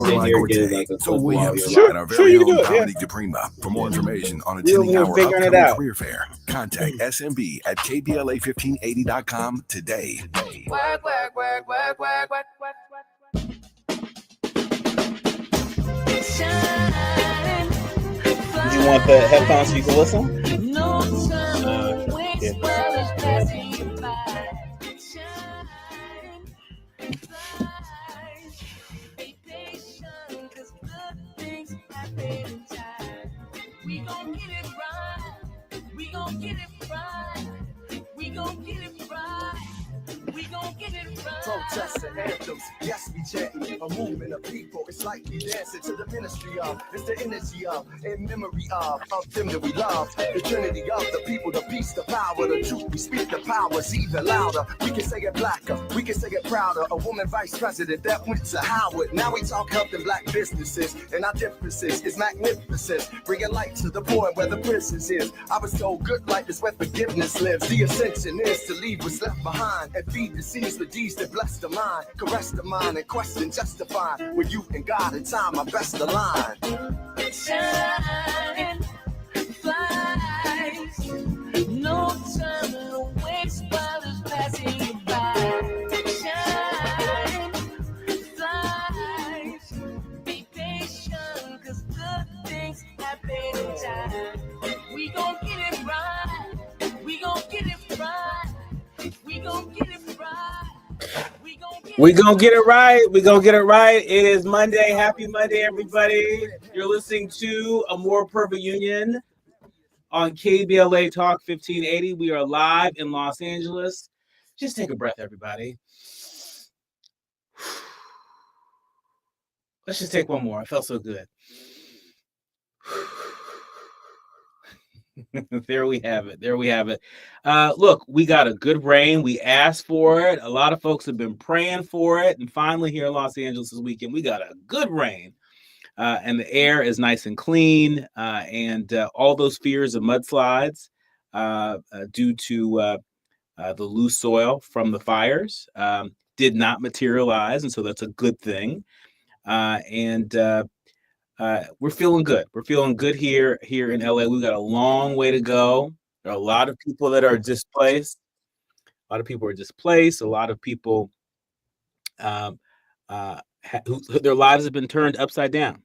Quartey. So we have our very own Dominique DePrima. For more information on You're attending our figuring it upcoming out. career fair, contact SMB at KBLA1580.com today. Work, work, work, work, work, work, work, work. Do you want the headphones so you can listen? No time waits while it's passing you by. Be patient, 'cause good things happen in time. We gon' get it right. We gon' get it right. We gon' get it right. We gon' get it right. Protests and anthems, yes, we chanting. A movement of people, it's like we dancing to the ministry of. It's the energy of, in memory of them that we love. The trinity of the people, the peace, the power, the truth. We speak the power's even louder. We can say it blacker, we can say it prouder. A woman vice president that went to Howard. Now we talk helping black businesses, and our differences is magnificent. Bringing light to the poor where the prisons is. I was told good life is where forgiveness lives. The ascension is to leave what's left behind and feed the seeds with deeds that bless the mind, caress the mind, and question justify. When you and God in time are best aligned. Shine, flies, no time waits while it's passing you by. Shine, flies, be patient, 'cause good things happen in time. We gon' get it right, we gon' get it right, we gon' get it right. We're going to get it right. We're going to get it right. It is Monday. Happy Monday, everybody. You're listening to A More Perfect Union on KBLA Talk 1580. We are live in Los Angeles. Just take a breath, everybody. Let's just take one more. I felt so good. There we have it. There we have it. Look, we got a good rain. We asked for it. A lot of folks have been praying for it. And finally, here in Los Angeles this weekend, we got a good rain. And the air is nice and clean. And all those fears of mudslides due to the loose soil from the fires did not materialize. And so that's a good thing. We're feeling good. We're feeling good here in LA. We've got a long way to go. There are a lot of people that are displaced. A lot of people are displaced. A lot of people their lives have been turned upside down.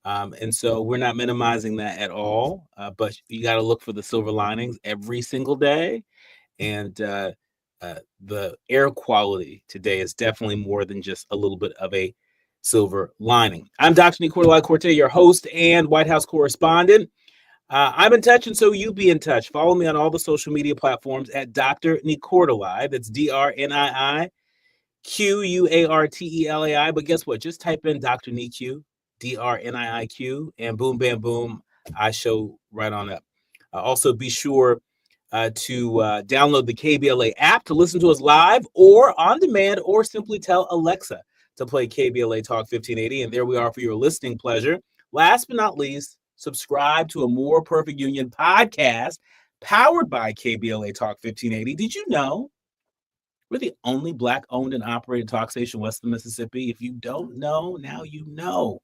And so we're not minimizing that at all. But you got to look for the silver linings every single day. And the air quality today is definitely more than just a little bit of a silver lining. I'm Dr. Nii-Quartelai Quartey, your host and White House correspondent. I'm in touch, and so you be in touch. Follow me on all the social media platforms at Dr. Nii-Quartelai. That's DrNiiQuartelai. But guess what? Just type in Dr. Nii-Q, DrNiiQ, and boom, bam, boom, I show right on up. Also, be sure to download the KBLA app to listen to us live or on demand, or simply tell Alexa to play KBLA Talk 1580, and there we are for your listening pleasure. Last but not least, subscribe to A More Perfect Union podcast powered by KBLA Talk 1580. Did you know we're the only Black-owned and operated talk station west of Mississippi? If you don't know, now you know.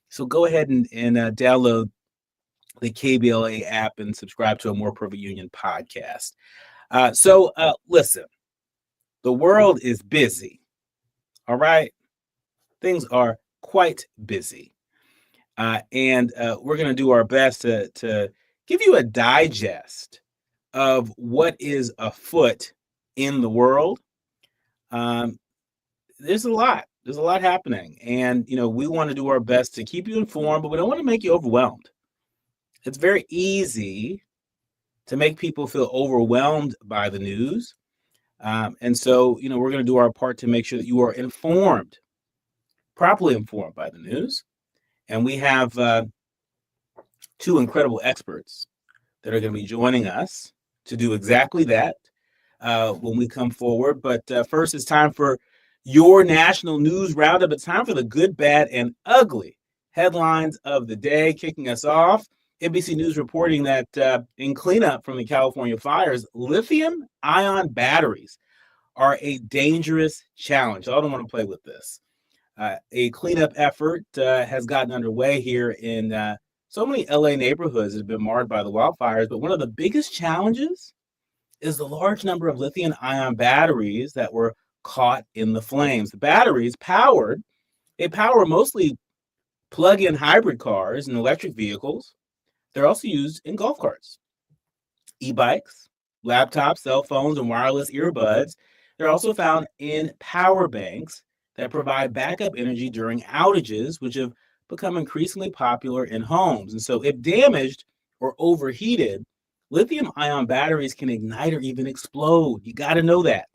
So go ahead and download the KBLA app and subscribe to A More Perfect Union podcast. Listen, the world is busy, all right? Things are quite busy. And we're going to do our best to give you a digest of what is afoot in the world. There's a lot happening. And, we want to do our best to keep you informed, but we don't want to make you overwhelmed. It's very easy to make people feel overwhelmed by the news. And so, we're going to do our part to make sure that you are informed, properly informed by the news. And we have two incredible experts that are going to be joining us to do exactly that when we come forward. But first, it's time for your national news roundup. It's time for the good, bad, and ugly headlines of the day. Kicking us off, NBC News reporting that in cleanup from the California fires, lithium-ion batteries are a dangerous challenge. I don't want to play with this. A cleanup effort has gotten underway here in so many LA neighborhoods that have been marred by the wildfires. But one of the biggest challenges is the large number of lithium-ion batteries that were caught in the flames. The batteries power mostly plug-in hybrid cars and electric vehicles. They're also used in golf carts, e-bikes, laptops, cell phones, and wireless earbuds. They're also found in power banks that provide backup energy during outages, which have become increasingly popular in homes. And so if damaged or overheated, lithium-ion batteries can ignite or even explode. You got to know that.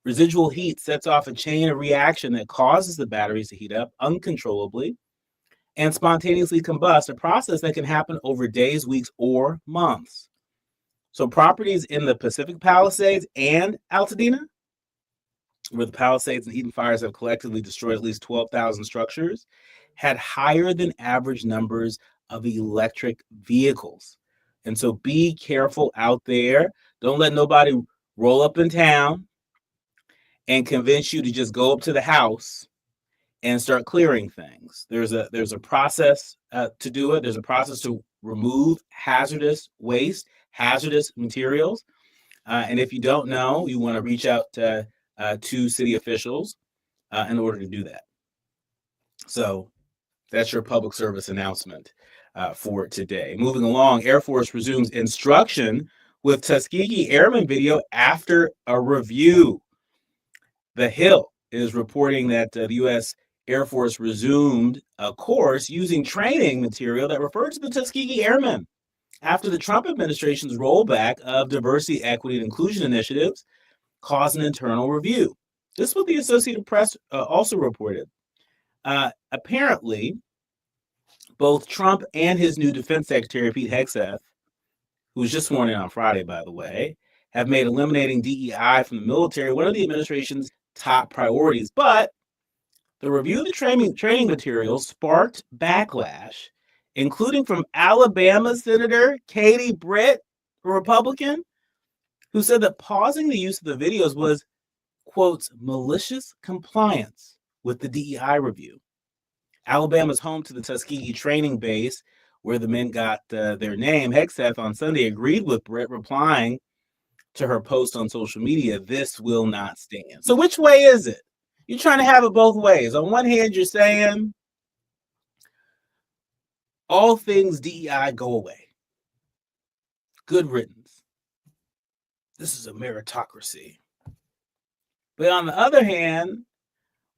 Residual heat sets off a chain of reaction that causes the batteries to heat up uncontrollably and spontaneously combust, a process that can happen over days, weeks, or months. So properties in the Pacific Palisades and Altadena, where the Palisades and Eden fires have collectively destroyed at least 12,000 structures, had higher than average numbers of electric vehicles. And so be careful out there. Don't let nobody roll up in town and convince you to just go up to the house and start clearing things. There's a process to do it. There's a process to remove hazardous waste, hazardous materials. And if you don't know, you want to reach out to city officials in order to do that. So that's your public service announcement for today. Moving along, Air Force resumes instruction with Tuskegee Airmen video after a review. The Hill is reporting that the U.S. Air Force resumed a course using training material that referred to the Tuskegee Airmen after the Trump administration's rollback of diversity, equity, and inclusion initiatives caused an internal review. This is what the Associated Press also reported. Apparently, both Trump and his new defense secretary, Pete Hegseth, who was just sworn in on Friday, by the way, have made eliminating DEI from the military one of the administration's top priorities. But the review of the training materials sparked backlash, including from Alabama Senator Katie Britt, a Republican, who said that pausing the use of the videos was, quote, malicious compliance with the DEI review. Alabama's home to the Tuskegee training base, where the men got their name. Hegseth on Sunday agreed with Britt, replying to her post on social media, "This will not stand." So which way is it? You're trying to have it both ways. On one hand, you're saying all things DEI go away. Good riddance. This is a meritocracy. But on the other hand,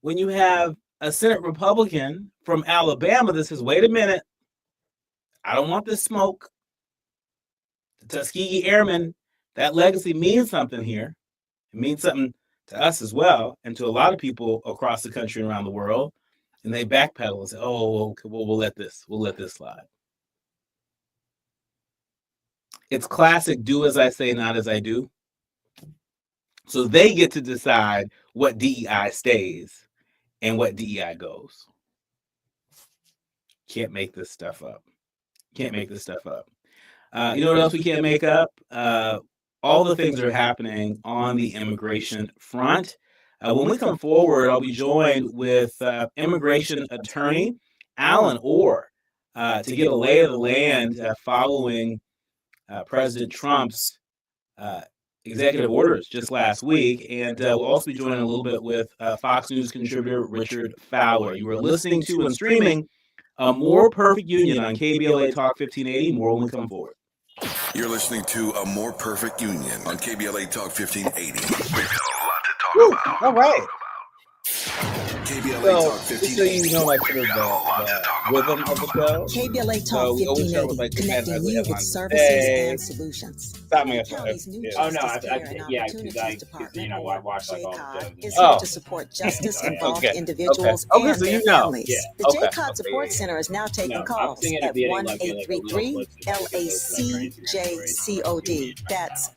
when you have a Senate Republican from Alabama that says, wait a minute, I don't want this smoke. The Tuskegee Airmen, that legacy means something here. It means something to us as well, and to a lot of people across the country and around the world. And they backpedal and say, oh, okay, well, we'll let this slide. It's classic do as I say, not as I do. So they get to decide what DEI stays and what DEI goes. Can't make this stuff up. Can't make this stuff up. You know what else we can't make up? All the things that are happening on the immigration front. When we come forward, I'll be joined with immigration attorney Alan Orr to get a lay of the land following President Trump's executive orders just last week. And we'll also be joining a little bit with Fox News contributor Richard Fowler. You are listening to and streaming A More Perfect Union on KBLA Talk 1580. More when we come forward. You're listening to A More Perfect Union on KBLA Talk 1580. We've got a lot to talk about. All right. KBLA So, Talk just so you know, like sort of the rhythm of the show. KBLA So Talk we always start with 1580, like the connecting headlines we you have with on services today. and solutions. Stop me. County's new Yeah. Oh no, Justice Care and because Opportunities Department, I watch like all the JCOD, shows. is Oh. here to support justice-involved Okay. individuals Okay, and so their you know. families. Yeah. The Okay. JCOD Support Center is now taking I'm calls thinking at of getting like a little 1-833-LACJCOD. That's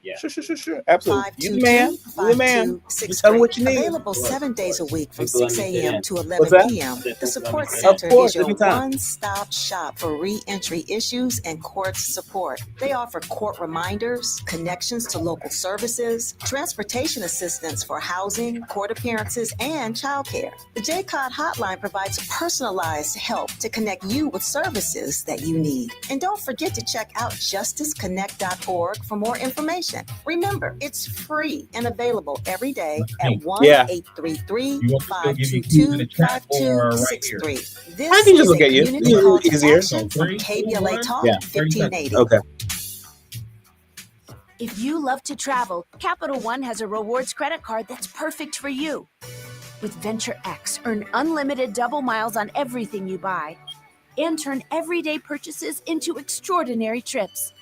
Yeah. Sure. Absolutely. You the man. You the man. Just tell me what you need. Available 7 days a week from People 6 understand. a.m. to What's 11 that? p.m. The Support Of Center course, is your anytime. one-stop shop for re-entry issues and court support. They offer court reminders, connections to local services, transportation assistance for housing, court appearances, and childcare. The JCOD hotline provides personalized help to connect you with services that you need. And don't forget to check out justiceconnect.org for more information. Remember, it's free and available every day at Yeah. 1-833-522-5263. This I can just is look a at you. community It's call to easier. action from KBLA Talk Yeah. 1580. Okay. If you love to travel, Capital One has a rewards credit card that's perfect for you. With Venture X, earn unlimited double miles on everything you buy and turn everyday purchases into extraordinary trips.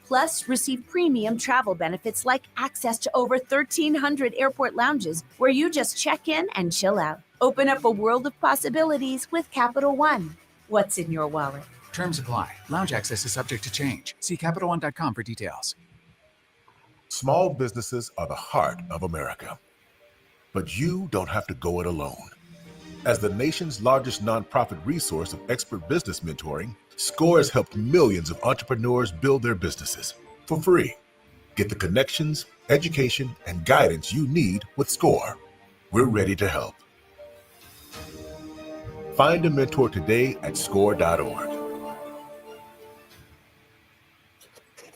Plus, receive premium travel benefits like access to over 1,300 airport lounges where you just check in and chill out. Open up a world of possibilities with Capital One. What's in your wallet? Terms apply. Lounge access is subject to change. See CapitalOne.com for details. Small businesses are the heart of America. But you don't have to go it alone. As the nation's largest nonprofit resource of expert business mentoring, SCORE has helped millions of entrepreneurs build their businesses for free. Get the connections, education, and guidance you need with SCORE. We're ready to help. Find a mentor today at score.org.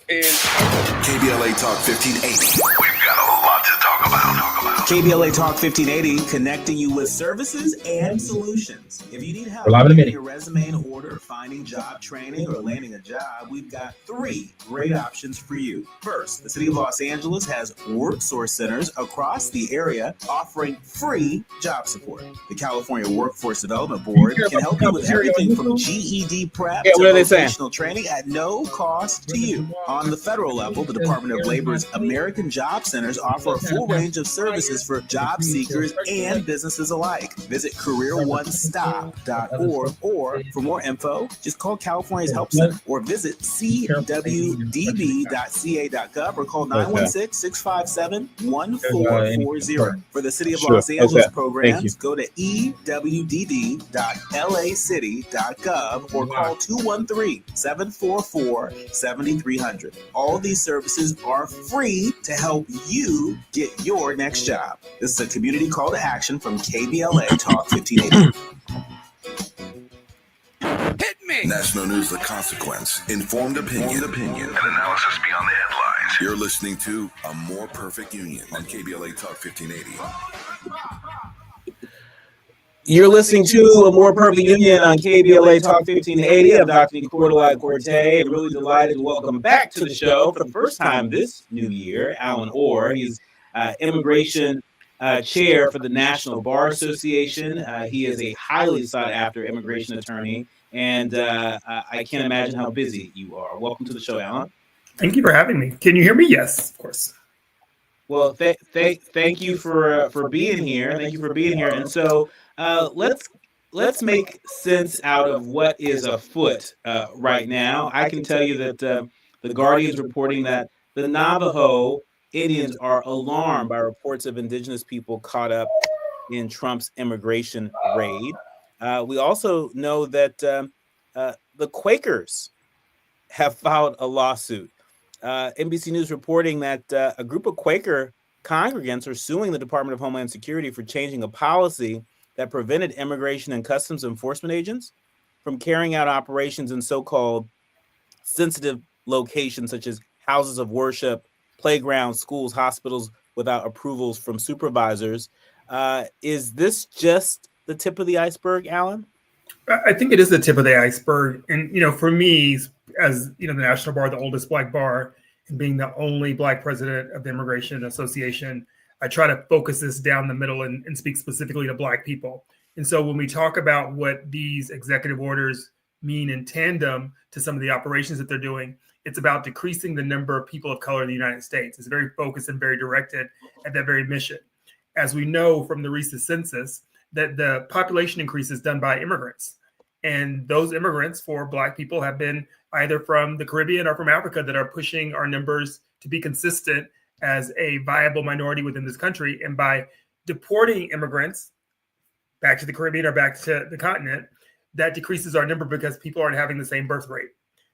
KBLA Talk 1580. We've got a lot to talk about. KBLA Talk 1580, connecting you with services and solutions. If you need help We're live in a getting minute. your resume in order, finding job training, or landing a job, we've got 3 great options for you. First, the City of Los Angeles has workforce centers across the area offering free job support. The California Workforce Development Board can help you with everything from GED prep to what are they saying? vocational training at no cost to you. On the federal level, the Department of Labor's American Job Centers offer a full range of services for job seekers and businesses alike. Visit careeronestop.org, or for more info, just call California's Help Center or visit cwdb.ca.gov or call 916-657-1440. For the City of Los Angeles programs, go to ewdd.lacity.gov or call 213-744-7300. All these services are free to help you get your next job. This is a community call to action from KBLA Talk 1580. Hit me! National news, the consequence, informed opinion, and analysis beyond the headlines. You're listening to A More Perfect Union on KBLA Talk 1580. You're listening to A More Perfect Union on KBLA Talk 1580. I'm Dr. Nii-Quartelai Quartey, and really delighted to welcome back to the show for the first time this new year, Alan Orr. He's immigration chair for the National Bar Association. He is a highly sought-after immigration attorney, and I can't imagine how busy you are. Welcome to the show, Alan. Thank you for having me. Can you hear me? Yes, of course. Well, thank you for being here. Thank you for being here. And so let's make sense out of what is afoot right now. I can tell you that the Guardian's reporting that the Navajo Indians are alarmed by reports of indigenous people caught up in Trump's immigration raid. We also know that the Quakers have filed a lawsuit. NBC News reporting that a group of Quaker congregants are suing the Department of Homeland Security for changing a policy that prevented immigration and customs enforcement agents from carrying out operations in so-called sensitive locations such as houses of worship, playgrounds, schools, hospitals without approvals from supervisors. Is this just the tip of the iceberg, Alan? I think it is the tip of the iceberg. And, for me, as, the National Bar, the oldest Black bar, and being the only Black president of the Immigration Association, I try to focus this down the middle and speak specifically to Black people. And so when we talk about what these executive orders mean in tandem to some of the operations that they're doing, it's about decreasing the number of people of color in the United States. It's very focused and very directed at that very mission. As we know from the recent census, that the population increase is done by immigrants. And those immigrants for Black people have been either from the Caribbean or from Africa that are pushing our numbers to be consistent as a viable minority within this country. And by deporting immigrants back to the Caribbean or back to the continent, that decreases our number because people aren't having the same birth rate.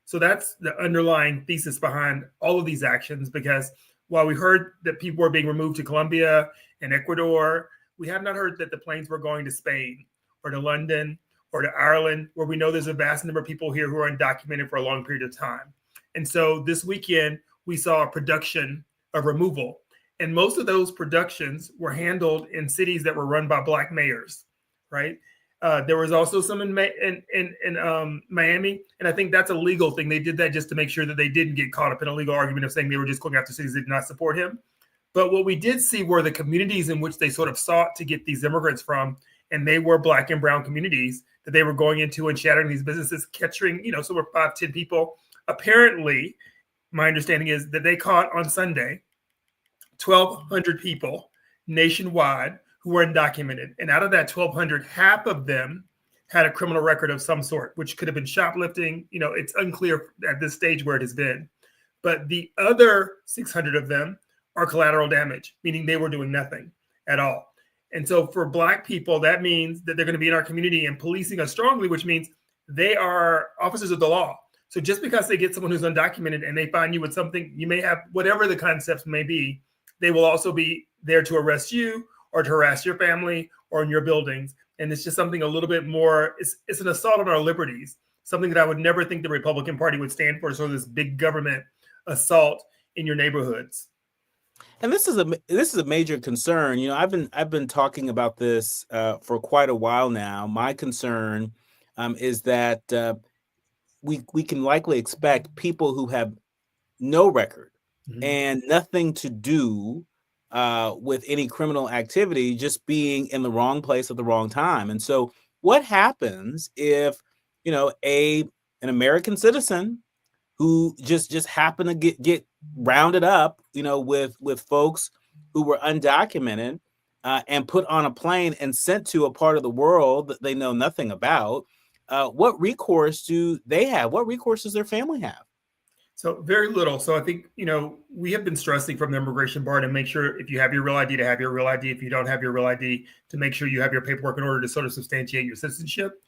So that's the underlying thesis behind all of these actions, because while we heard that people were being removed to Colombia and Ecuador, we have not heard that the planes were going to Spain or to London or to Ireland, where we know there's a vast number of people here who are undocumented for a long period of time. And so this weekend, we saw a production of removal. And most of those productions were handled in cities that were run by Black mayors, right? There was also some in Miami, and I think that's a legal thing. They did that just to make sure that they didn't get caught up in a legal argument of saying they were just going after cities that did not support him. But what we did see were the communities in which they sort of sought to get these immigrants from, and they were Black and brown communities that they were going into and shattering these businesses, capturing, somewhere 5-10 people. Apparently, my understanding is that they caught on Sunday 1,200 people nationwide who were undocumented. And out of that 1,200, half of them had a criminal record of some sort, which could have been shoplifting. It's unclear at this stage where it has been. But the other 600 of them are collateral damage, meaning they were doing nothing at all. And so for Black people, that means that they're going to be in our community and policing us strongly, which means they are officers of the law. So just because they get someone who's undocumented and they find you with something, you may have whatever the concepts may be, they will also be there to arrest you or to harass your family or in your buildings. And it's just something a little bit more, it's an assault on our liberties, something that I would never think the Republican Party would stand for. So this big government assault in your neighborhoods. And this is a major concern. I've been talking about this for quite a while now. My concern is that we can likely expect people who have no record and nothing to do with any criminal activity just being in the wrong place at the wrong time. And so what happens if, an American citizen who just happened to get rounded up, with folks who were undocumented and put on a plane and sent to a part of the world that they know nothing about? What recourse do they have? What recourse does their family have? So very little. So I think, we have been stressing from the immigration bar to make sure if you have your real ID, to have your real ID. If you don't have your real ID, to make sure you have your paperwork in order to sort of substantiate your citizenship.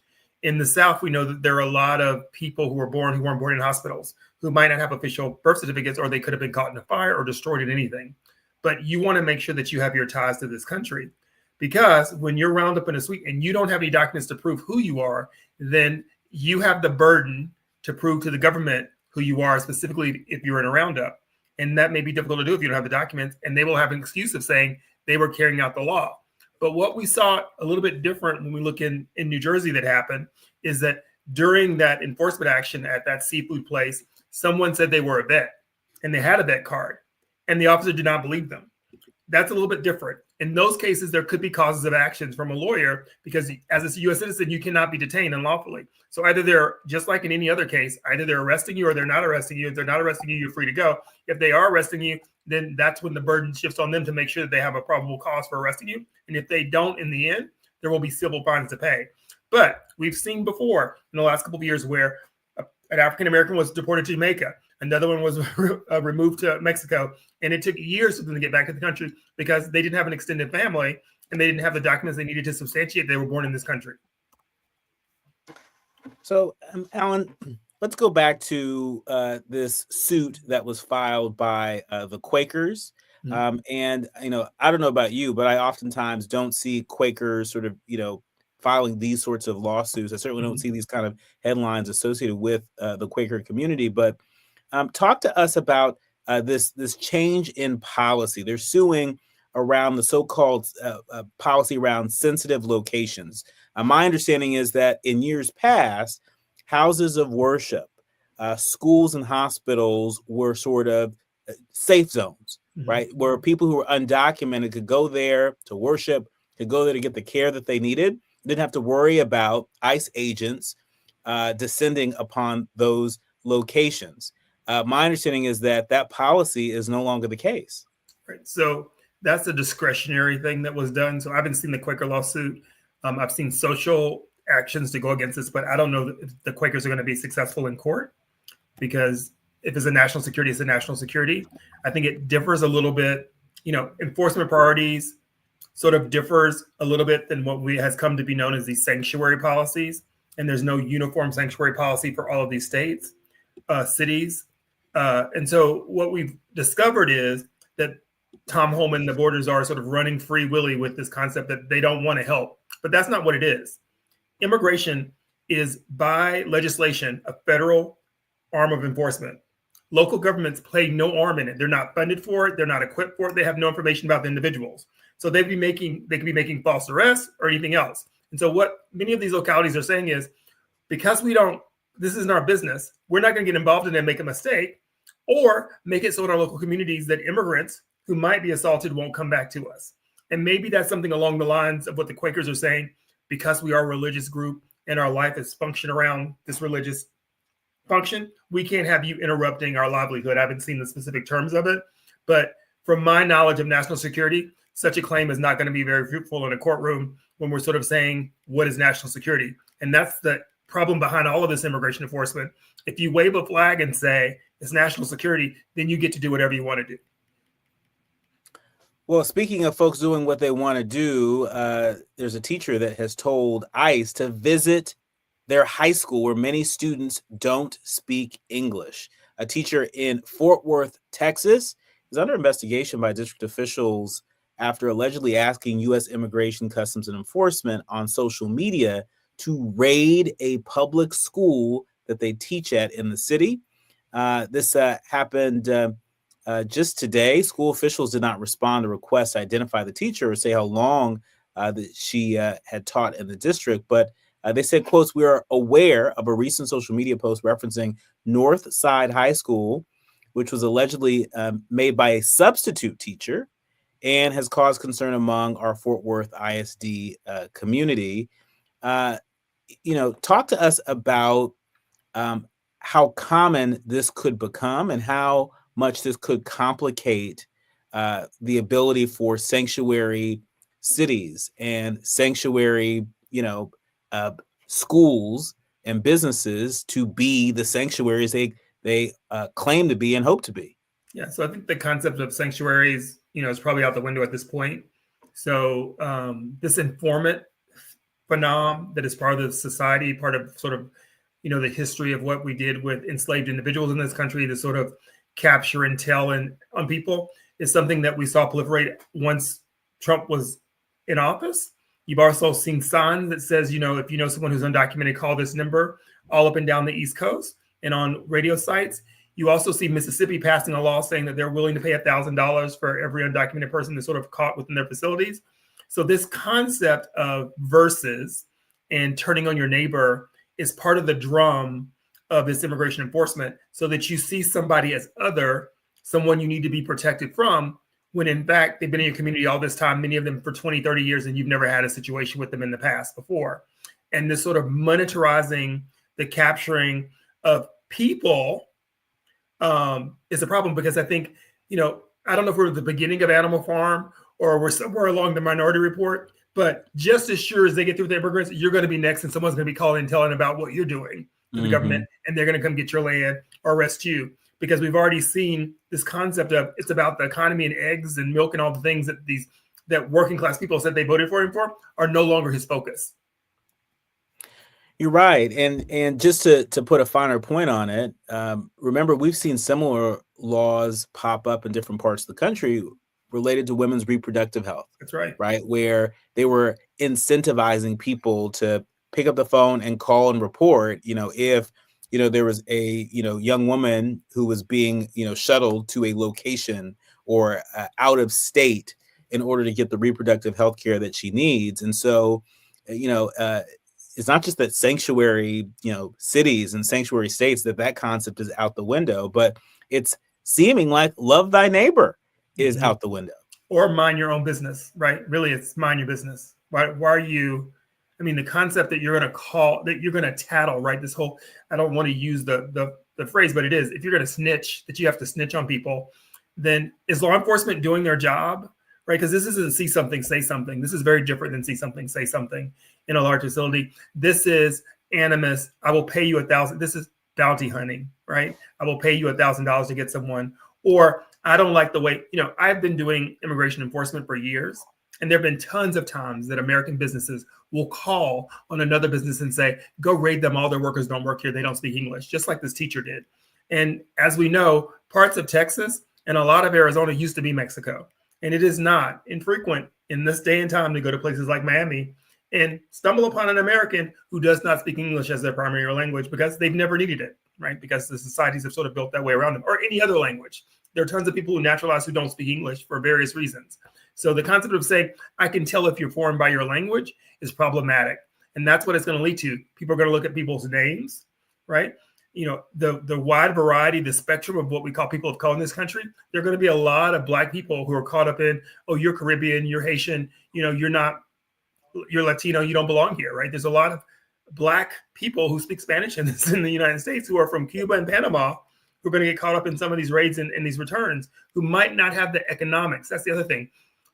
In the South, we know that there are a lot of people who weren't born in hospitals, who might not have official birth certificates, or they could have been caught in a fire or destroyed in anything. But you want to make sure that you have your ties to this country, because when you're round up in a suite and you don't have any documents to prove who you are, then you have the burden to prove to the government who you are, specifically if you're in a roundup. And that may be difficult to do if you don't have the documents, and they will have an excuse of saying they were carrying out the law. But what we saw a little bit different when we look in New Jersey that happened is that during that enforcement action at that seafood place, someone said they were a vet and they had a vet card, and the officer did not believe them. That's a little bit different. In those cases, there could be causes of actions from a lawyer, because as a U.S. citizen, you cannot be detained unlawfully. So either they're, just like in any other case, either they're arresting you or they're not arresting you. If they're not arresting you, you're free to go. If they are arresting you, then that's when the burden shifts on them to make sure that they have a probable cause for arresting you. And if they don't, in the end, there will be civil fines to pay. But we've seen before in the last couple of years where an African-American was deported to Jamaica. Another one was removed to Mexico. And it took years for them to get back to the country because they didn't have an extended family and they didn't have the documents they needed to substantiate they were born in this country. So, Alan, let's go back to this suit that was filed by the Quakers. And, I don't know about you, but I oftentimes don't see Quakers sort of, filing these sorts of lawsuits. I certainly don't see these kind of headlines associated with the Quaker community. But talk to us about this change in policy. They're suing around the so-called policy around sensitive locations. My understanding is that in years past, houses of worship, schools and hospitals were sort of safe zones, right? Where people who were undocumented could go there to worship, could go there to get the care that they needed. Didn't have to worry about ICE agents descending upon those locations. My understanding is that policy is no longer the case. Right. So that's a discretionary thing that was done. So I haven't seen the Quaker lawsuit. I've seen social actions to go against this, but I don't know if the Quakers are going to be successful in court, because if it's a national security, it's a national security. I think it differs a little bit. Enforcement priorities sort of differs a little bit than what has come to be known as these sanctuary policies. And there's no uniform sanctuary policy for all of these states, cities. And so what we've discovered is that Tom Homan and the borders are sort of running free willy with this concept that they don't want to help. But that's not what it is. Immigration is, by legislation, a federal arm of enforcement. Local governments play no arm in it. They're not funded for it. They're not equipped for it. They have no information about the individuals. So they could be making false arrests or anything else. And so what many of these localities are saying is, because this isn't our business, we're not going to get involved in it and make a mistake, or make it so in our local communities that immigrants who might be assaulted won't come back to us. And maybe that's something along the lines of what the Quakers are saying, because we are a religious group and our life is functioned around this religious function, we can't have you interrupting our livelihood. I haven't seen the specific terms of it, but from my knowledge of national security, such a claim is not going to be very fruitful in a courtroom when we're sort of saying, what is national security? And that's the problem behind all of this immigration enforcement. If you wave a flag and say it's national security, then you get to do whatever you want to do. Well, speaking of folks doing what they want to do, there's a teacher that has told ICE to visit their high school where many students don't speak English. A teacher in Fort Worth, Texas, is under investigation by district officials after allegedly asking U.S. Immigration, Customs, and Enforcement on social media to raid a public school that they teach at in the city. This happened just today. School officials did not respond to requests to identify the teacher or say how long that she had taught in the district, but they said, quotes, "We are aware of a recent social media post referencing North Side High School, which was allegedly made by a substitute teacher and has caused concern among our Fort Worth ISD community." Talk to us about how common this could become and how much this could complicate the ability for sanctuary cities and sanctuary, schools and businesses to be the sanctuaries they claim to be and hope to be. Yeah, so I think the concept of sanctuaries, is probably out the window at this point. So this informant phenomenon that is part of the society, part of sort of, the history of what we did with enslaved individuals in this country, to sort of capture intel on people, is something that we saw proliferate once Trump was in office. You've also seen signs that says, if you know someone who's undocumented, call this number, all up and down the East Coast and on radio sites. You also see Mississippi passing a law saying that they're willing to pay $1,000 for every undocumented person that's sort of caught within their facilities. So this concept of versus and turning on your neighbor is part of the drum of this immigration enforcement, so that you see somebody as other, someone you need to be protected from, when in fact they've been in your community all this time, many of them for 20, 30 years, and you've never had a situation with them in the past before. And this sort of monetarizing the capturing of people is a problem, because I think, I don't know if we're at the beginning of Animal Farm or we're somewhere along the Minority Report, but just as sure as they get through with the immigrants, you're going to be next, and someone's going to be calling and telling about what you're doing to the government, and they're going to come get your land or arrest you, because we've already seen this concept of it's about the economy and eggs and milk and all the things that working class people said they voted for him for are no longer his focus. You're right. And just to put a finer point on it, remember, we've seen similar laws pop up in different parts of the country related to women's reproductive health. That's right. Right. Where they were incentivizing people to pick up the phone and call and report, if, there was a, young woman who was being, shuttled to a location or out of state in order to get the reproductive health care that she needs. And so, it's not just that sanctuary, cities and sanctuary states, that concept is out the window, but it's seeming like love thy neighbor is out the window. Or mind your own business, right? Really, it's mind your business. Why are you, the concept that you're going to call, that you're going to tattle, right? This whole, I don't want to use the phrase, but it is, if you're going to snitch, that you have to snitch on people, then is law enforcement doing their job right? Because this isn't see something, say something. This is very different than see something, say something in a large facility. This is animus. I will pay you $1,000. This is bounty hunting, right? I will pay you $1,000 to get someone. Or I don't like the way, I've been doing immigration enforcement for years. And there have been tons of times that American businesses will call on another business and say, go raid them. All their workers don't work here. They don't speak English, just like this teacher did. And as we know, parts of Texas and a lot of Arizona used to be Mexico. And it is not infrequent in this day and time to go to places like Miami and stumble upon an American who does not speak English as their primary language because they've never needed it, right? Because the societies have sort of built that way around them, or any other language. There are tons of people who naturalize who don't speak English for various reasons. So the concept of saying, I can tell if you're foreign by your language is problematic. And that's what it's going to lead to. People are going to look at people's names, right? The wide variety, the spectrum of what we call people of color in this country, there are going to be a lot of Black people who are caught up in, oh, you're Caribbean, you're Haitian, you're Latino, you don't belong here, right? There's a lot of Black people who speak Spanish in the United States who are from Cuba and Panama who are going to get caught up in some of these raids and these returns who might not have the economics. That's the other thing.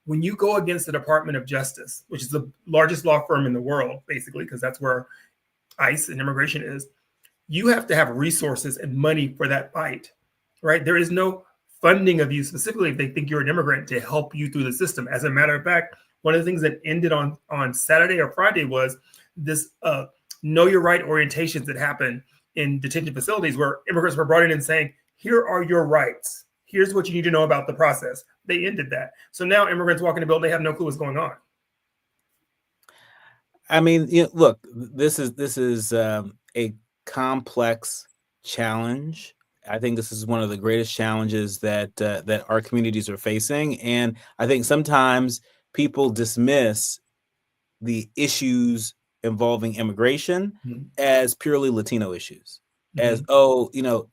When you go against the Department of Justice, which is the largest law firm in the world, basically, because that's where ICE and immigration is, you have to have resources and money for that fight, right? There is no funding of you specifically if they think you're an immigrant to help you through the system. As a matter of fact, one of the things that ended on Saturday or Friday was this know your right orientations that happened in detention facilities where immigrants were brought in and saying, here are your rights. Here's what you need to know about the process. They ended that. So now immigrants walk in the building, they have no clue what's going on. I mean, look, this is a complex challenge. I think this is one of the greatest challenges that our communities are facing. And I think sometimes people dismiss the issues involving immigration as purely Latino issues. As,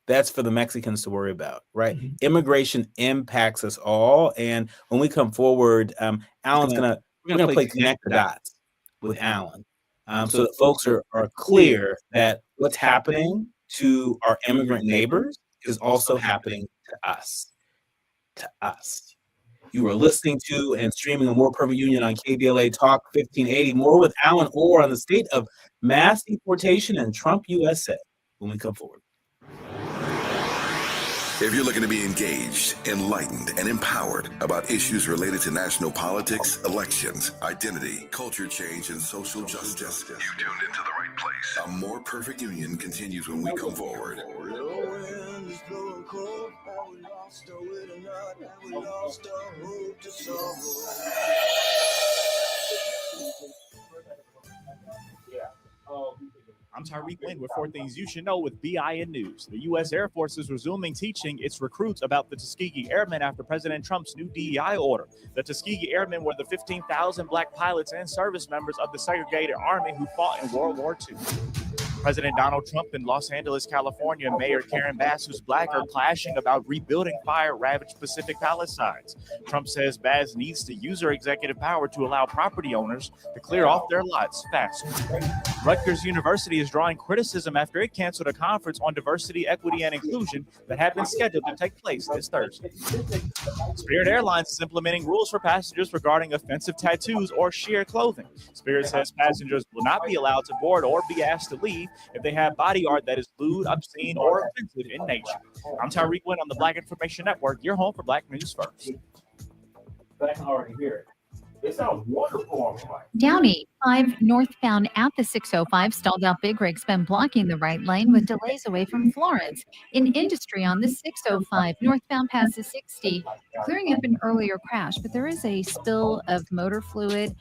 that's for the Mexicans to worry about, right? Immigration impacts us all. And when we come forward, Alan's we're gonna play Connect the Dots with Alan. So that folks are clear that what's happening to our immigrant neighbors is also happening to us. You are listening to and streaming A More Perfect Union on KBLA Talk 1580. More with Alan Orr on the state of mass deportation in Trump USA when we come forward. If you're looking to be engaged, enlightened, and empowered about issues related to national politics, elections, identity, culture change, and social justice, you tuned into the right place. A More Perfect Union continues when we come forward. I'm Tyreek Wynn with 4 Things You Should Know with BIN News. The U.S. Air Force is resuming teaching its recruits about the Tuskegee Airmen after President Trump's new DEI order. The Tuskegee Airmen were the 15,000 Black pilots and service members of the segregated Army who fought in World War II. President Donald Trump and Los Angeles, California Mayor Karen Bass, who's Black, are clashing about rebuilding fire-ravaged Pacific Palisades. Trump says Bass needs to use her executive power to allow property owners to clear off their lots faster. Rutgers University is drawing criticism after it canceled a conference on diversity, equity, and inclusion that had been scheduled to take place this Thursday. Spirit Airlines is implementing rules for passengers regarding offensive tattoos or sheer clothing. Spirit says passengers will not be allowed to board or be asked to leave if they have body art that is lewd, obscene, or offensive in nature. I'm Tyreek Wynn on the Black Information Network, your home for Black News First. I can already hear it. It sounds wonderful. Downey 5 northbound at the 605 stalled out. Big rigs been blocking the right lane with delays away from Florence. In Industry on the 605 northbound past the 60, clearing up an earlier crash, but there is a spill of motor fluid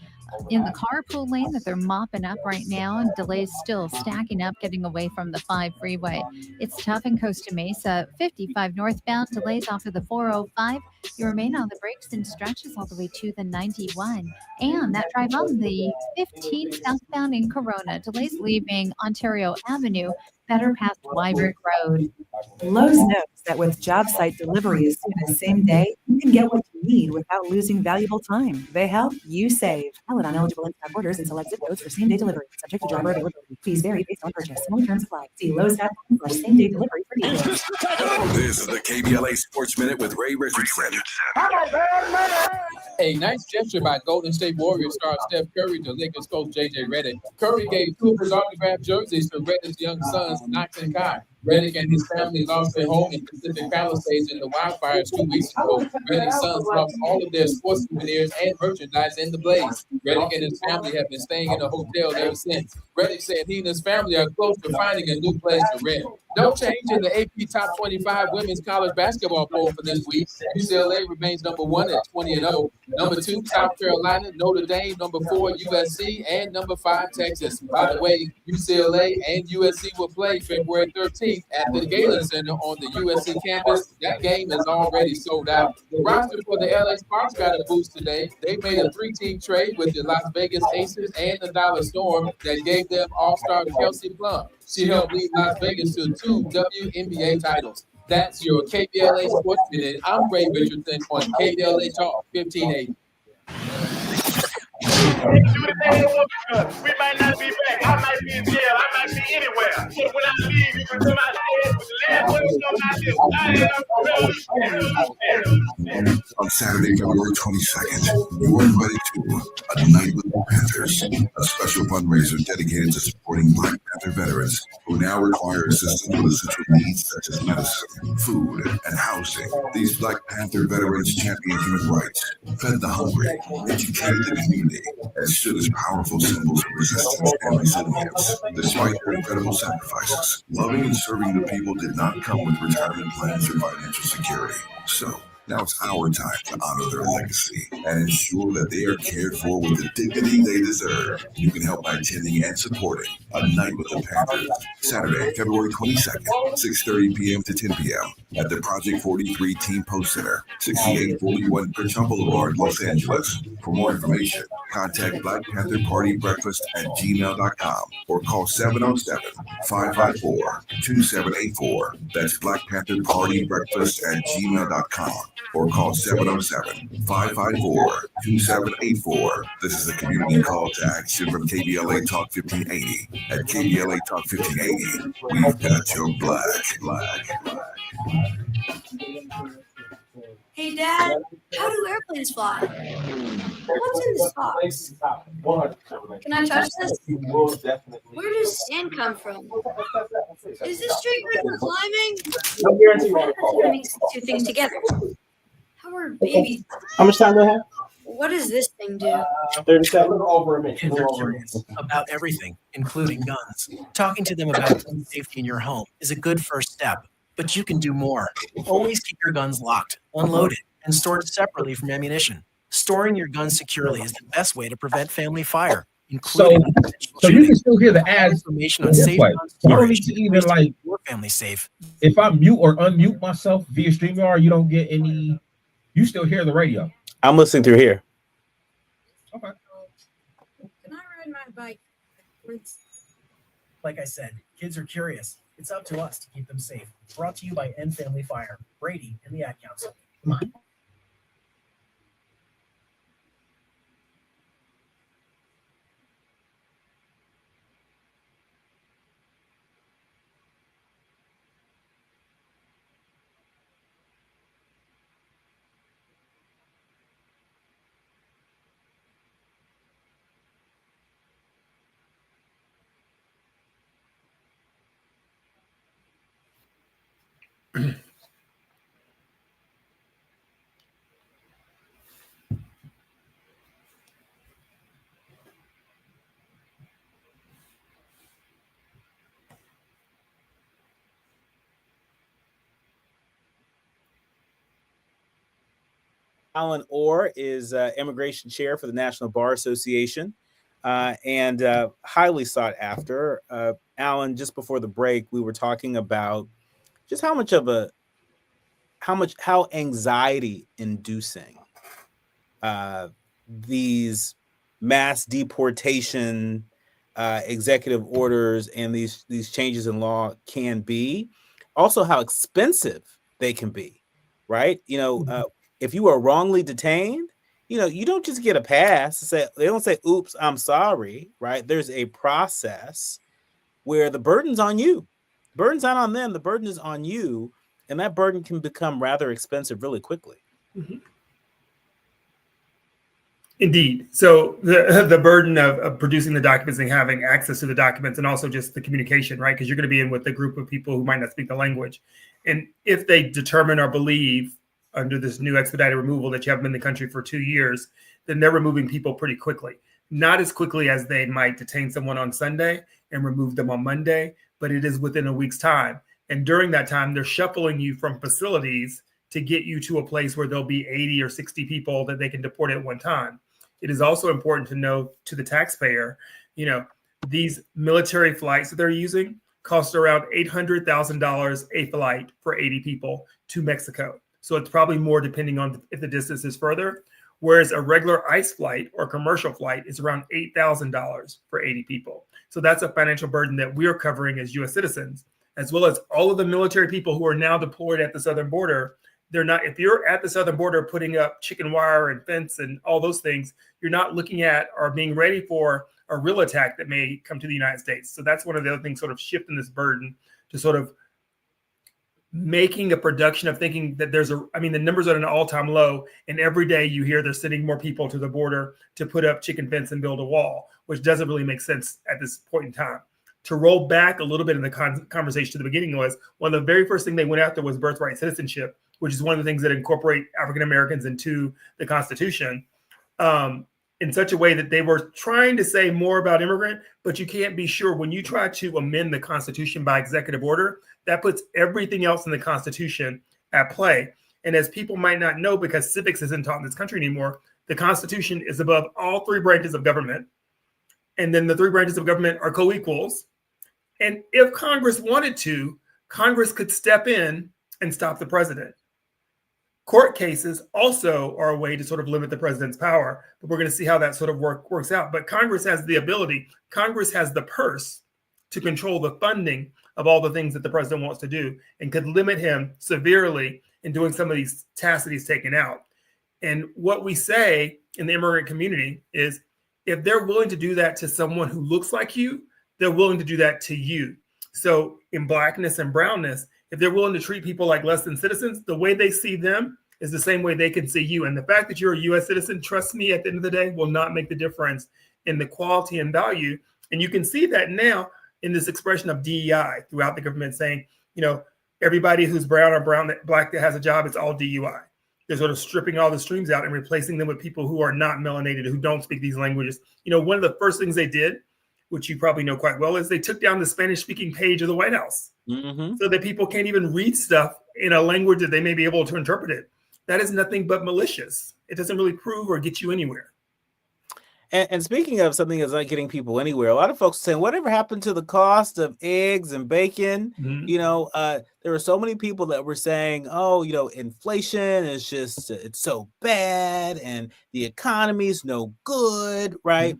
in the carpool lane that they're mopping up right now, and delays still stacking up getting away from the 5 freeway. It's tough in Costa Mesa. 55 northbound, delays off of the 405. You remain on the brakes and stretches all the way to the 91. And that drive on the 15 southbound in Corona, delays leaving Ontario Avenue, better past Wyrick Road. Lowe's knows that with job site delivery as soon as same day, you can get what you need without losing valuable time. They help, you save. Valid on eligible in-stock orders and select zip codes for same-day delivery. Subject to driver availability. Fees vary based on purchase. More terms apply. See Lowe's.com/same-day delivery for details. This is the KBLA Sports Minute with Ray Richardson. A nice gesture by Golden State Warriors star Steph Curry to Lakers coach J.J. Redick. Curry gave two of his autographed jerseys to Redick's young sons, Knox and Kai. Redick and his family lost their home in Pacific Palisades in the wildfires 2 weeks ago. Redick's sons lost all of their sports souvenirs and merchandise in the blaze. Redick and his family have been staying in a hotel ever since. Redick said he and his family are close to finding a new place to rent. No change in the AP Top 25 women's college basketball poll for this week. UCLA remains number 1 at 20-0. Number 2, South Carolina, Notre Dame, number 4, USC, and number 5, Texas. By the way, UCLA and USC will play February 13th at the Galen Center on the USC campus. That game is already sold out. The roster for the LA Sparks got a boost today. They made a 3-team trade with the Las Vegas Aces and the Dallas Storm that gave them all-star Kelsey Plum. She helped lead Las Vegas to 2 WNBA titles. That's your KBLA Sports Minute. I'm Ray Richardson on KBLA Talk 1580. We might not be back. I might be in jail. I might be anywhere. But when I leave, you can come out On Saturday, February 22nd, you are invited to A Night with the Panthers, a special fundraiser dedicated to supporting Black Panther veterans who now require assistance with essential needs such as medicine, food, and housing. These Black Panther veterans champion human rights, fed the hungry, educated the community, and stood as powerful symbols of resistance and resilience. Despite their incredible sacrifices, loving and serving the people did not come with retirement plans or financial security. So, now it's our time to honor their legacy and ensure that they are cared for with the dignity they deserve. You can help by attending and supporting A Night with the Panthers, Saturday, February 22nd, 6:30 p.m. to 10 p.m. at the Project 43 Team Post Center, 6841 Crenshaw Boulevard, Los Angeles. For more information, contact Black Panther Party Breakfast at gmail.com or call 707-554-2784. That's Black Panther Party Breakfast at gmail.com. Or call 707-554-2784. This is a community call to action from KBLA Talk 1580. At KBLA Talk 1580, we've got your black. Hey, Dad, how do airplanes fly? What's in this box? Can I touch this? Where does sand come from? Is this street good for climbing? What makes these two things together? How are babies? How much time do I have? What does this thing do? 30 seconds. Over a minute. Kids are curious about everything, including guns. Talking to them about gun safety in your home is a good first step, but you can do more. Always keep your guns locked, unloaded, and stored separately from ammunition. Storing your guns securely is the best way to prevent family fire, including so you can still hear the ads. Information on safe gun You don't need storage to even like your family safe. if I mute or unmute myself via StreamYard, you don't get any. You still hear the radio. I'm listening through here. Okay. Can I ride my bike backwards? Like I said, kids are curious. It's up to us to keep them safe. Brought to you by End Family Fire, Brady, and the Ad Council. Come on. Alan Orr is immigration chair for the National Bar Association and highly sought after. Alan, just before the break, we were talking about just how anxiety inducing these mass deportation executive orders and these changes in law can be. Also how expensive they can be, right? if you are wrongly detained, you don't just get a pass. They don't say, oops, I'm sorry, right? There's a process where the burden's on you. The burden's not on them. The burden is on you. And that burden can become rather expensive really quickly. Mm-hmm. Indeed. So the burden of producing the documents and having access to the documents, and also just the communication, right? Because you're going to be in with a group of people who might not speak the language. And if they determine or believe under this new expedited removal that you haven't been in the country for 2 years, then they're removing people pretty quickly. Not as quickly as they might detain someone on Sunday and remove them on Monday, but it is within a week's time. And during that time, they're shuffling you from facilities to get you to a place where there'll be 80 or 60 people that they can deport at one time. It is also important to know to the taxpayer, these military flights that they're using cost around $800,000 a flight for 80 people to Mexico. So it's probably more depending on if the distance is further. Whereas a regular ICE flight or commercial flight is around $8,000 for 80 people. So that's a financial burden that we're covering as U.S. citizens, as well as all of the military people who are now deployed at the southern border. They're not, if you're at the southern border putting up chicken wire and fence and all those things, you're not looking at or being ready for a real attack that may come to the United States. So that's one of the other things, sort of shifting this burden to sort of making a production of thinking that the numbers are at an all-time low, and every day you hear they're sending more people to the border to put up chicken fence and build a wall, which doesn't really make sense at this point in time. To roll back a little bit in the conversation to the beginning was one of the very first things they went after was birthright citizenship, which is one of the things that incorporate African Americans into the Constitution in such a way that they were trying to say more about immigrant, but you can't be sure when you try to amend the Constitution by executive order, that puts everything else in the Constitution at play. And as people might not know, because civics isn't taught in this country anymore, the Constitution is above all three branches of government. And then the three branches of government are co-equals. And if Congress wanted to, Congress could step in and stop the president. Court cases also are a way to sort of limit the president's power, but we're going to see how that sort of works out. But Congress has the ability, Congress has the purse to control the funding of all the things that the president wants to do, and could limit him severely in doing some of these tasks that he's taken out. And what we say in the immigrant community is, if they're willing to do that to someone who looks like you, they're willing to do that to you. So in blackness and brownness, if they're willing to treat people like less than citizens, the way they see them is the same way they can see you. And the fact that you're a U.S. citizen, trust me, at the end of the day, will not make the difference in the quality and value. And you can see that now in this expression of DEI throughout the government, saying, everybody who's brown or black that has a job, it's all DUI. They're sort of stripping all the streams out and replacing them with people who are not melanated, who don't speak these languages. One of the first things they did, which you probably know quite well, is they took down the Spanish-speaking page of the White House so that people can't even read stuff in a language that they may be able to interpret it. That is nothing but malicious. It doesn't really prove or get you anywhere. And speaking of something that's not getting people anywhere, a lot of folks are saying, whatever happened to the cost of eggs and bacon? There were so many people that were saying, inflation is just, it's so bad and the economy's no good, right?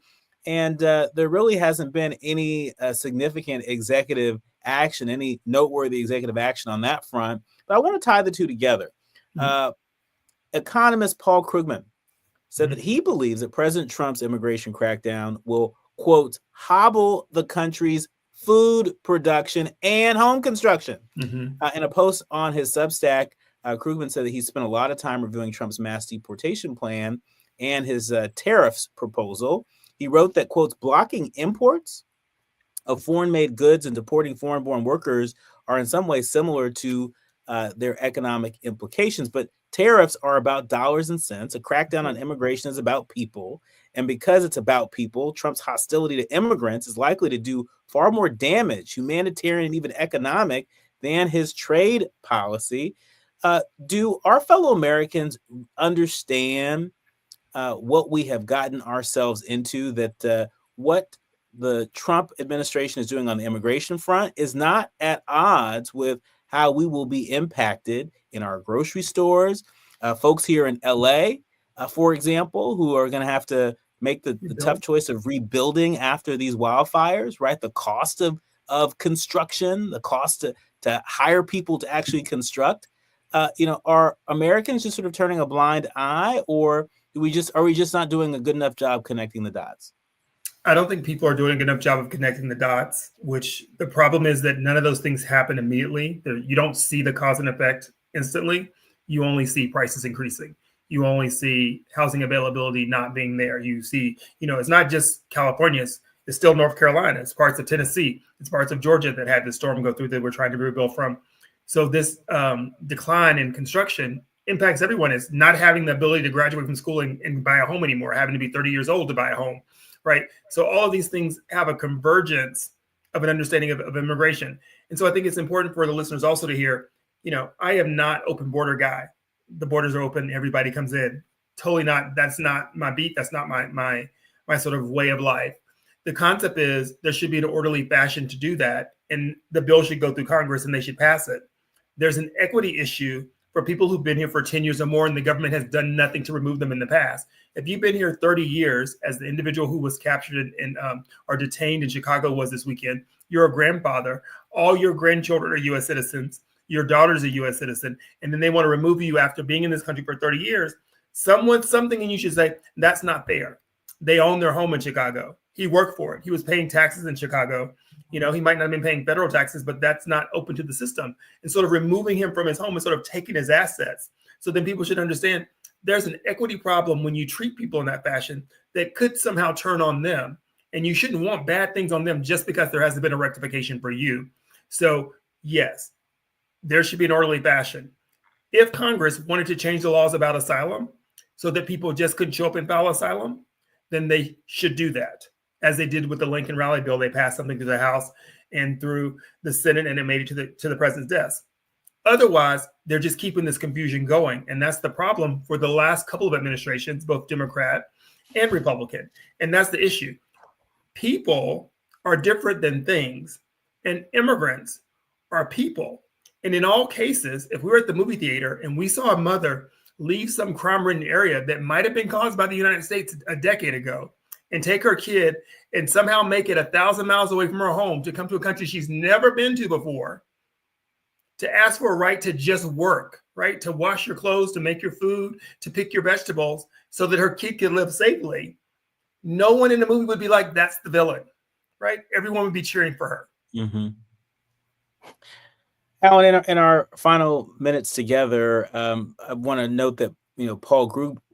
And there really hasn't been any significant executive action, any noteworthy executive action on that front. But I want to tie the two together. Economist Paul Krugman said that he believes that President Trump's immigration crackdown will, quote, hobble the country's food production and home construction. In a post on his Substack, Krugman said that he spent a lot of time reviewing Trump's mass deportation plan and his tariffs proposal. He wrote that, quotes, blocking imports of foreign-made goods and deporting foreign-born workers are in some ways similar to their economic implications. But tariffs are about dollars and cents. A crackdown on immigration is about people. And because it's about people, Trump's hostility to immigrants is likely to do far more damage, humanitarian and even economic, than his trade policy. Do our fellow Americans understand what we have gotten ourselves into, that what the Trump administration is doing on the immigration front is not at odds with how we will be impacted in our grocery stores? Folks here in LA, for example, who are going to have to make the tough choice of rebuilding after these wildfires, right? The cost of construction, the cost to hire people to actually construct. are Americans just sort of turning a blind eye, or are we just not doing a good enough job connecting the dots? I don't think people are doing a good enough job of connecting the dots, which the problem is that none of those things happen immediately. You don't see the cause and effect instantly. You only see prices increasing. You only see housing availability not being there. You see, it's not just California. It's still North Carolina. It's parts of Tennessee. It's parts of Georgia that had the storm go through that we're trying to rebuild from. So this decline in construction impacts everyone. It's not having the ability to graduate from school and buy a home anymore, having to be 30 years old to buy a home. Right. So all of these things have a convergence of an understanding of immigration. And so I think it's important for the listeners also to hear, I am not open border guy. The borders are open. Everybody comes in. Totally not. That's not my beat. That's not my sort of way of life. The concept is there should be an orderly fashion to do that. And the bill should go through Congress and they should pass it. There's an equity issue for people who've been here for 10 years or more, and the government has done nothing to remove them in the past. If you've been here 30 years, as the individual who was captured and or detained in Chicago was this weekend, you're a grandfather. All your grandchildren are U.S. citizens. Your daughter's a U.S. citizen. And then they want to remove you after being in this country for 30 years. Something, and you should say, that's not fair. They own their home in Chicago. He worked for it. He was paying taxes in Chicago. He might not have been paying federal taxes, but that's not open to the system. And sort of removing him from his home and sort of taking his assets. So then people should understand there's an equity problem when you treat people in that fashion that could somehow turn on them. And you shouldn't want bad things on them just because there hasn't been a rectification for you. So yes, there should be an orderly fashion. If Congress wanted to change the laws about asylum so that people just couldn't show up and file asylum, then they should do that. As they did with the Lincoln Rally bill, they passed something through the House and through the Senate, and it made it to the president's desk. Otherwise, they're just keeping this confusion going. And that's the problem for the last couple of administrations, both Democrat and Republican. And that's the issue. People are different than things, and immigrants are people. And in all cases, if we were at the movie theater and we saw a mother leave some crime-ridden area that might have been caused by the United States a decade ago and take her kid and somehow make it 1,000 miles away from her home to come to a country she's never been to before, to ask for a right to just work, right? To wash your clothes, to make your food, to pick your vegetables so that her kid can live safely. No one in the movie would be like, that's the villain, right? Everyone would be cheering for her. Mm-hmm. Alan, in our final minutes together, I want to note that,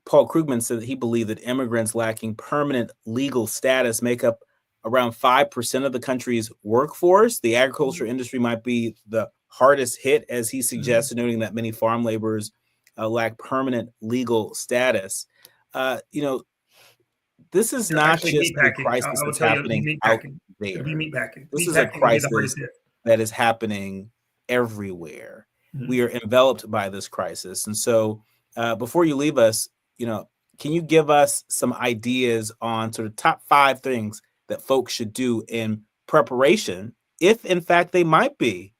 Paul Krugman said that he believed that immigrants lacking permanent legal status make up around 5% of the country's workforce. The agriculture industry might be the hardest hit, as he suggested, noting that many farm laborers lack permanent legal status. This is not just a crisis that's happening out there. This is a crisis that is happening everywhere. Mm-hmm. We are enveloped by this crisis. And so before you leave us, can you give us some ideas on sort of top 5 things that folks should do in preparation, if in fact they might be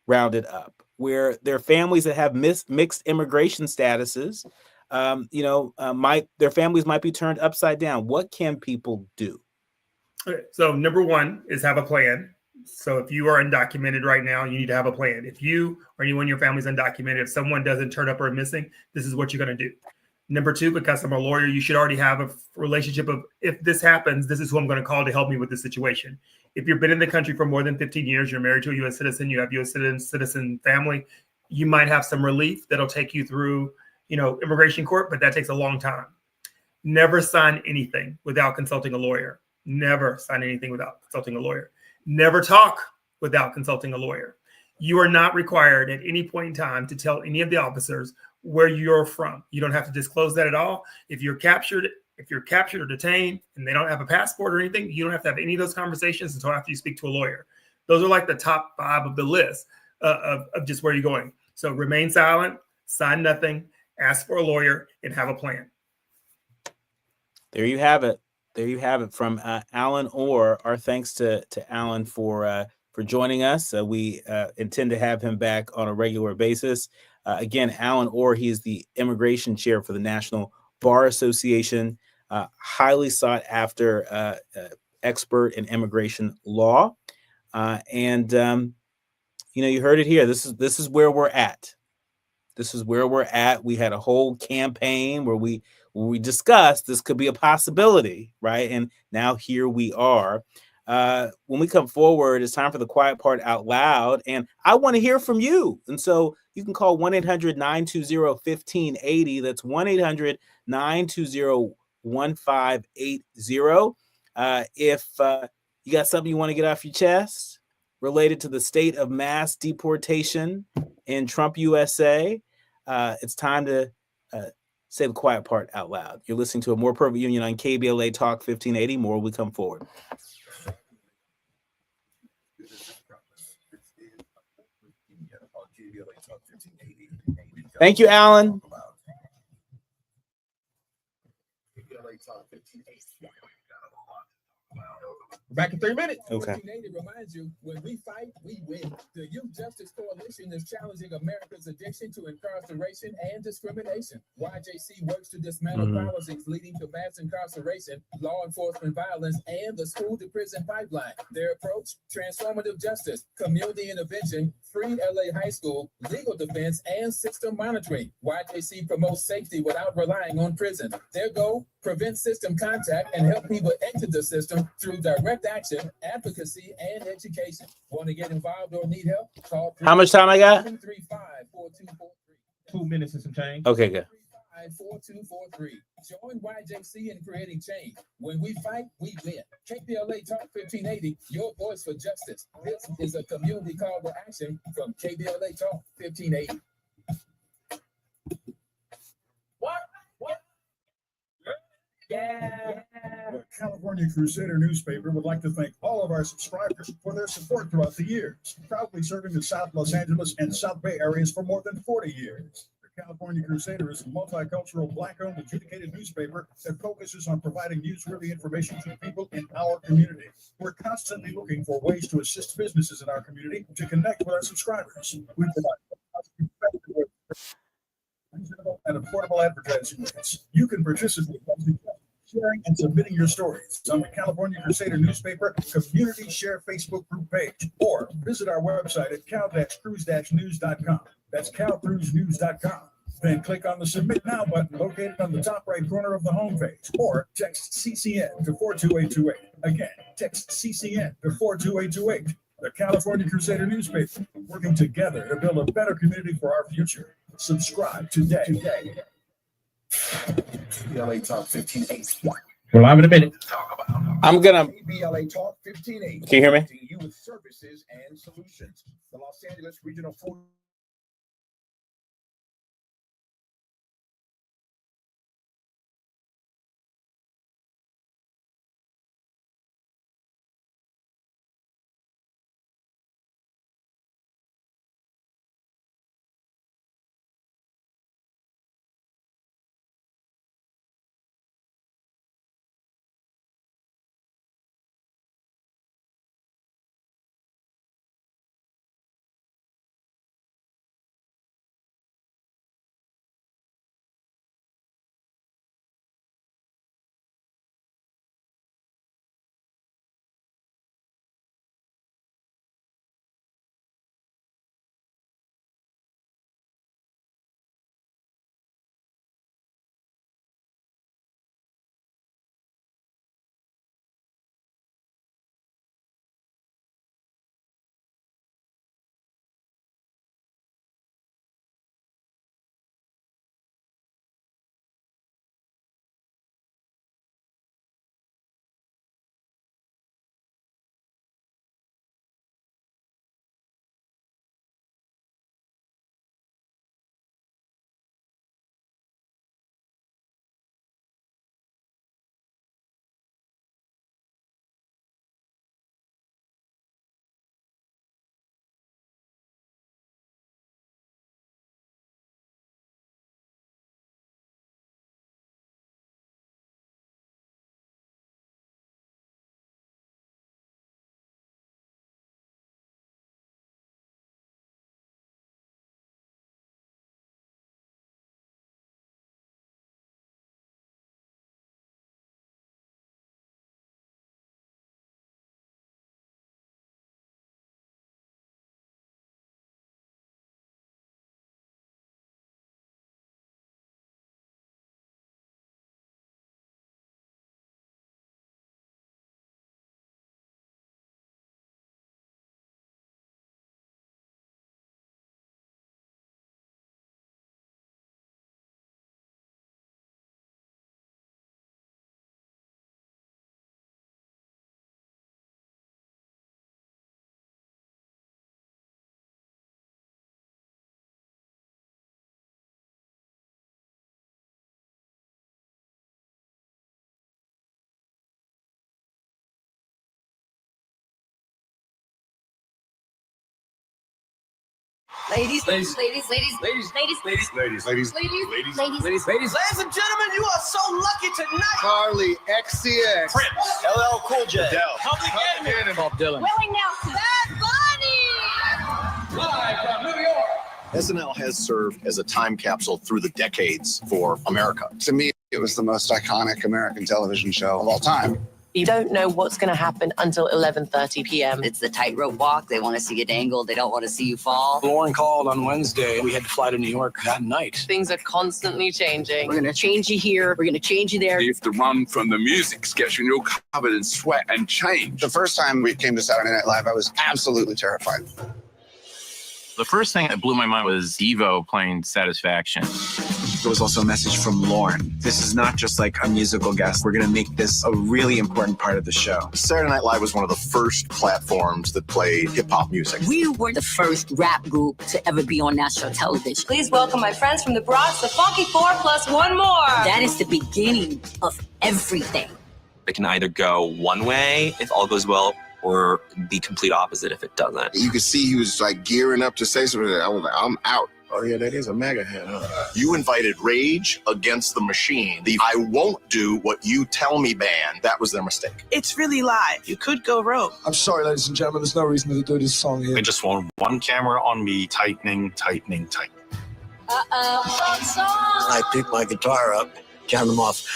rounded up, where their families that have mixed immigration statuses, their families might be turned upside down? What can people do? Okay, so number 1 is have a plan. So if you are undocumented right now, you need to have a plan. If you or anyone in your family is undocumented, if someone doesn't turn up or missing, this is what you're going to do. Number 2, because I'm a lawyer, you should already have a relationship of, if this happens, this is who I'm going to call to help me with this situation. If you've been in the country for more than 15 years, you're married to a U.S. citizen, you have U.S. citizen family, you might have some relief that'll take you through, immigration court, but that takes a long time. Never sign anything without consulting a lawyer. Never sign anything without consulting a lawyer. Never talk without consulting a lawyer. You are not required at any point in time to tell any of the officers where you're from. You don't have to disclose that at all. If you're captured or detained and they don't have a passport or anything, you don't have to have any of those conversations until after you speak to a lawyer. Those are like the top 5 of the list of just where you're going. So remain silent, sign nothing, ask for a lawyer, and have a plan. There you have it. There you have it from Alan Orr. Our thanks to Alan for joining us. We intend to have him back on a regular basis. Again, Alan Orr, he is the immigration chair for the National Bar Association, highly sought after expert in immigration law. You heard it here. This is where we're at. This is where we're at. We had a whole campaign where we discussed this could be a possibility, right? And now here we are. When we come forward, it's time for the quiet part out loud. And I want to hear from you. And so you can call 1-800-920-1580. That's 1-800-920-1580. If you got something you want to get off your chest related to the state of mass deportation in Trump USA, it's time to say the quiet part out loud. You're listening to A More Perfect Union on KBLA Talk 1580. More will come forward. Thank you, Alan. We're back in 3 minutes. Okay. Reminds you, when we fight, we win. The Youth Justice Coalition is challenging America's addiction to incarceration and discrimination. YJC works to dismantle policies leading to mass incarceration, law enforcement violence, and the school-to-prison pipeline. Their approach, transformative justice, community intervention, free LA high school, legal defense, and system monitoring. YJC promotes safety without relying on prison. Their goal, prevent system contact and help people exit the system through direct action, advocacy, and education. Want to get involved or need help? Call. How much time I got? 235-4243. 2 minutes and some change. Okay, good. 4243. Join YJC in creating change. When we fight, we win. KBLA Talk 1580, your voice for justice. This is a community call to action from KBLA Talk 1580. What? Yeah. The California Crusader newspaper would like to thank all of our subscribers for their support throughout the years, proudly serving the South Los Angeles and South Bay areas for more than 40 years. The California Crusader is a multicultural, Black-owned, adjudicated newspaper that focuses on providing newsworthy information to people in our community. We're constantly looking for ways to assist businesses in our community to connect with our subscribers. We provide reasonable and affordable advertising rates. You can participate by sharing and submitting your stories on the California Crusader newspaper community share Facebook group page, or visit our website at cal-cruise-news.com. That's cal-cruise-news.com. Then click on the Submit Now button located on the top right corner of the homepage, or text CCN to 42828. Again, text CCN to 42828. The California Crusader newspaper, working together to build a better community for our future. Subscribe today. KBLA Talk 1580. We're live in a minute. I'm gonna. KBLA Talk 1580. Can you hear me? You with services and solutions. The Los Angeles Regional Ladies, ladies, ladies, ladies, ladies, ladies, ladies, ladies, ladies, ladies, ladies, ladies, ladies. Ladies and gentlemen, you are so lucky tonight. Carly, XCX, Prince, LL Cool J, Adele, Public Enemy, Bob Dylan, Willie Nelson. Bad Bunny. live from New York. SNL has served as a time capsule through the decades for America. To me, it was the most iconic American television show of all time. You don't know what's going to happen until 11:30 p.m. It's the tightrope walk. They want to see you dangle. They don't want to see you fall. Lauren called on Wednesday. We had to fly to New York that night. Things are constantly changing. We're going to change you here. We're going to change you there. You have to run from the music sketch and you're covered in sweat and change. The first time we came to Saturday Night Live, I was absolutely terrified. The first thing that blew my mind was Devo playing Satisfaction. There was also a message from Lauren. This is not just like a musical guest. We're going to make this a really important part of the show. Saturday Night Live was one of the first platforms that played hip-hop music. We were the first rap group to ever be on national television. Please welcome my friends from the Bronx, the Funky Four plus one more. That is the beginning of everything. It can either go one way if all goes well, or the complete opposite if it doesn't. You could see he was like gearing up to say something. I was like, I'm out. Oh yeah, that is a mega hit, huh? You invited Rage Against the Machine, the I Won't Do What You Tell Me band. That was their mistake. It's really live. You could go rogue. I'm sorry, ladies and gentlemen, there's no reason to do this song here. I just want one camera on me, tightening, tightening, tightening. Wrong song. I pick my guitar up, count them off.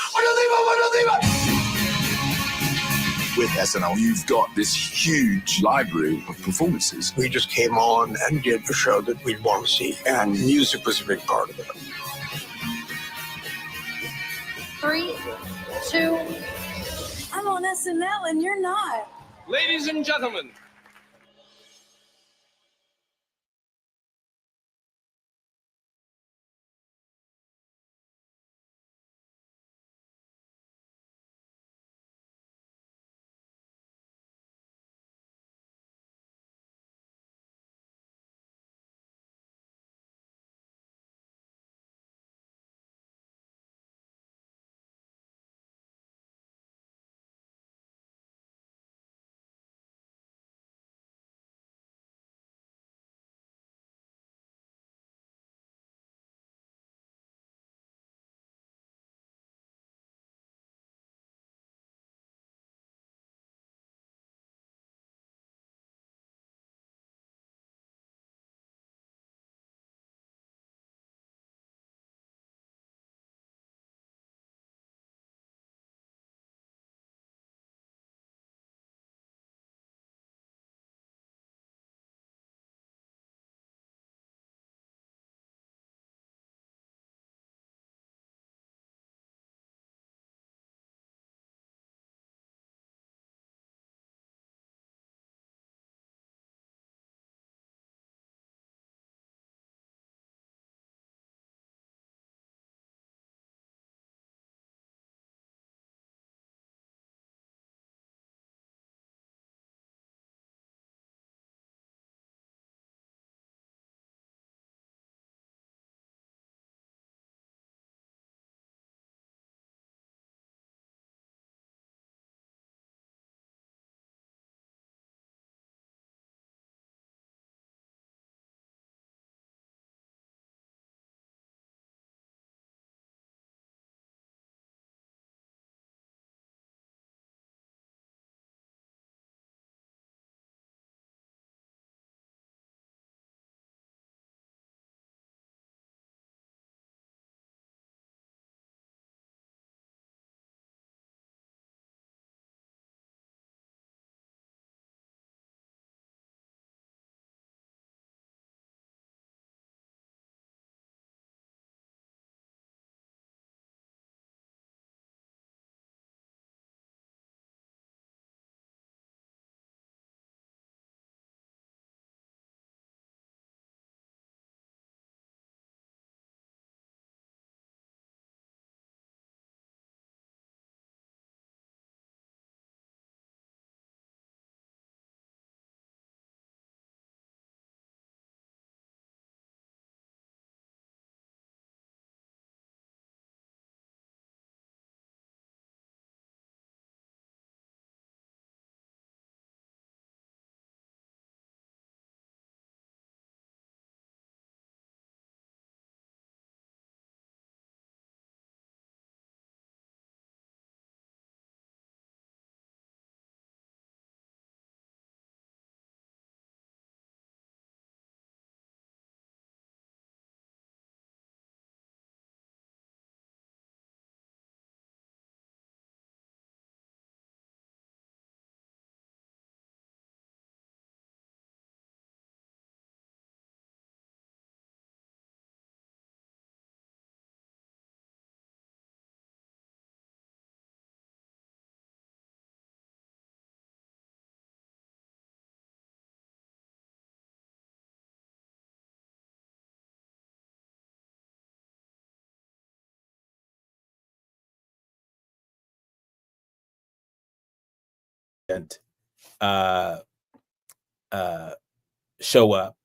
With SNL, you've got this huge library of performances. We just came on and did a show that we'd want to see, and music was a big part of it. 3, 2. I'm on SNL and you're not. Ladies and gentlemen, show up.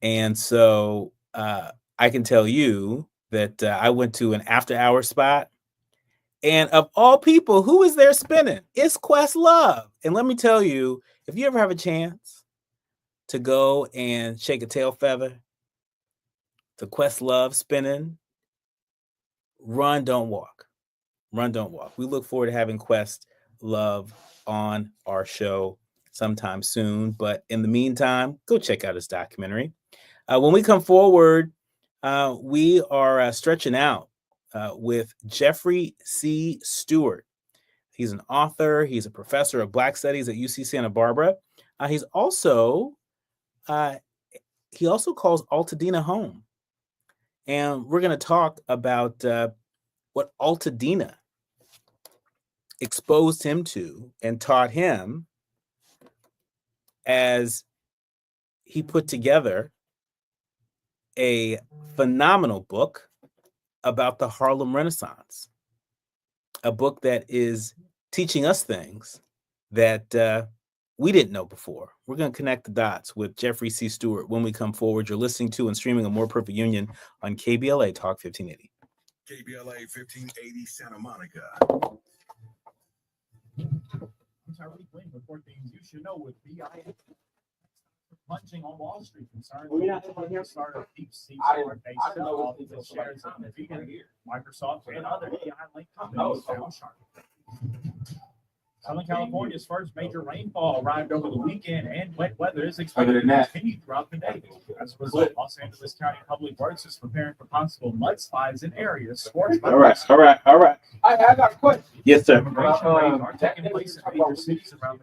And so I can tell you that I went to an after-hour spot, and of all people, who is there spinning? It's Questlove. And let me tell you, if you ever have a chance to go and shake a tail feather to Questlove spinning, run, don't walk. Run, don't walk. We look forward to having Questlove on our show sometime soon. But in the meantime, go check out his documentary. When we come forward, we are stretching out with Jeffrey C. Stewart. He's an author. He's a professor of Black Studies at UC Santa Barbara. He also calls Altadena home. And we're going to talk about what Altadena exposed him to and taught him as he put together a phenomenal book about the Harlem Renaissance, a book that is teaching us things that we didn't know before. We're going to connect the dots with Jeffrey C. Stewart when we come forward. You're listening to and streaming A More Perfect Union on KBLA Talk 1580. KBLA 1580 Santa Monica. Tariq Wynn report things you should know with BIA. Punching on Wall Street concerns the start of DeepSeek based on the shares of NVIDIA, Microsoft, and other AI-linked companies down sharp. Southern California's first major rainfall arrived over the weekend, and wet weather is expected to continue throughout the day. As a result, Los Angeles County Public Works is preparing for possible mudslides in areas scorched by All right. I got a question. Yes, sir. Immigration raids are taking place in major cities around